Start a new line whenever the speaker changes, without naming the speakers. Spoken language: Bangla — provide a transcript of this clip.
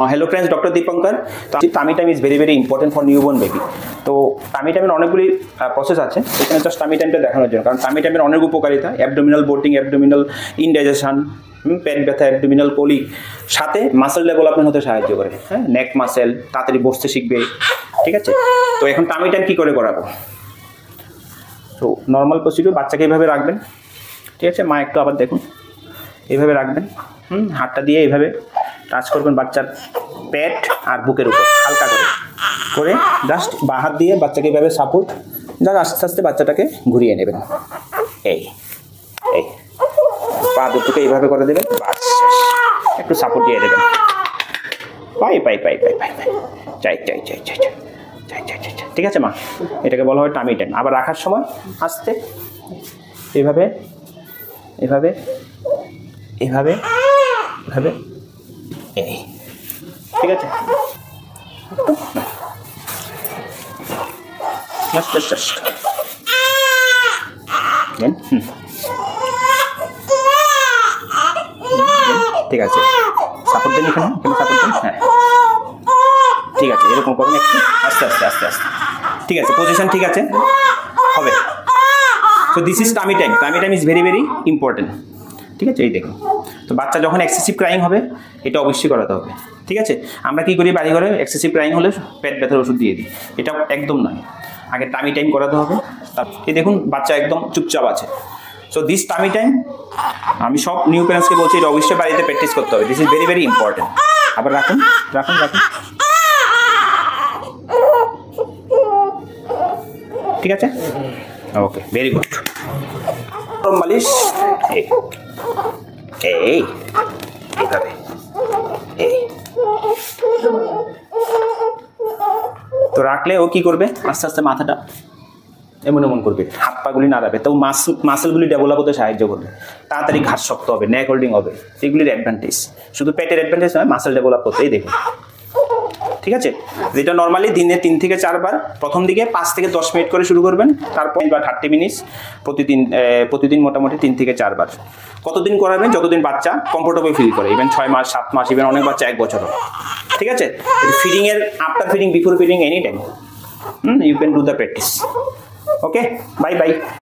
Hello friends, doctor Dipankar. तो tummy time is very very important for newborn baby. তো টামি টাইমের অনেকগুলি প্রসেস আছে, এখানে জাস্ট টামি টাইমটা দেখানোর জন্য, কারণ টামি টাইমের অনেক উপকারিতা, অ্যাবডোমিনাল বোটিং, অ্যাবডোমিনাল ইনডাইজেশন, পেট ব্যথা, অ্যাবডোমিনাল কোলিক, সাথে মাসেল ডেভেলপমেন্ট হতে সাহায্য করে। হ্যাঁ, নেক মাসেল তাড়াতাড়ি বসতে শিখবে। ঠিক আছে, তো এখন টামি টাইম কী করে করাবো? তো নর্মাল প্রসিডিউর, বাচ্চাকে এইভাবে রাখবেন। ঠিক আছে, মা একটু আবার দেখুন, এইভাবে রাখবেন। হাতটা দিয়ে এইভাবে টাচ করবেন বাচ্চার পেট আর বুকের উপর হালকা করে করে জাস্ট বা হাত দিয়ে বাচ্চাকে এইভাবে সাপোর্ট, জাস্ট আস্তে আস্তে বাচ্চাটাকে ঘুরিয়ে নেবেন। এই এই পা দুটোকে এইভাবে করে দেবেন, বাস একটু সাপোর্ট দিয়ে দেবেন। পাই পাই পাই পাই পাই পাই চাই চাই চাই চাই চাই চাই চাই চাই চাই। ঠিক আছে মা, এটাকে বলা হয় টামি টাইম। আবার রাখার সময় আস্তে এইভাবে এভাবে এভাবে এভাবে এই। ঠিক আছে, ঠিক আছে, সাপোর্ট দেন এখানে, সাপোর্ট দেন। হ্যাঁ ঠিক আছে, এরকম করুন একটু আস্তে আস্তে আস্তে আস্তে। ঠিক আছে, পজিশন ঠিক আছে, হবে। So this is tummy time. Tummy time is very very important. ঠিক আছে, এই দেখুন। তো বাচ্চা যখন এক্সেসিভ ক্রাইং হবে, এটা অবশ্যই করাতে হবে। ঠিক আছে, আমরা কী করি বাড়ি ঘরে, এক্সেসিভ ক্রাইং হলে পেট ব্যথার ওষুধ দিয়ে দিই, এটা একদম নয়। আগে টামি টাইম করাতে হবে। এই দেখুন বাচ্চা একদম চুপচাপ আছে। সো দিস টামি টাইম আমি সব নিউ প্যারেন্টসকে বলছি, এটা অবশ্যই বাড়িতে প্র্যাকটিস করতে হবে। This is very very important. আবার রাখুন রাখুন রাখুন। ঠিক আছে, ওকে, ভেরি গুড। মালিশ এই এইভাবে এই। তো রাখলে ও কি করবে, আস্তে আস্তে মাথাটা এমন এমন করবে, হাত পাগুলি নাড়াবে, তো মাসেলগুলি ডেভেলপ হতে সাহায্য করবে, তাড়াতাড়ি ঘাট শক্ত হবে, নেক হোল্ডিং হবে। এগুলির অ্যাডভান্টেজ, শুধু পেটের অ্যাডভান্টেজ নয়, মাসেল ডেভেলপ করতেই দেখুন। ঠিক আছে, যেটা নর্মালি দিনে 3 থেকে 4 বার, প্রথম দিকে 5 থেকে 10 মিনিট করে শুরু করবেন, তারপর বা 30 মিনিট প্রতিদিন মোটামুটি 3 থেকে 4 বার। কতদিন করাবেন? যতদিন বাচ্চা কমফোর্টেবল ফিল করে, ইভেন 6 মাস, 7 মাস, ইভেন অনেক বাচ্চা 1 বছরও। ঠিক আছে, ফিডিংয়ের after feeding, before feeding, any time you can do the practice. Okay, bye by.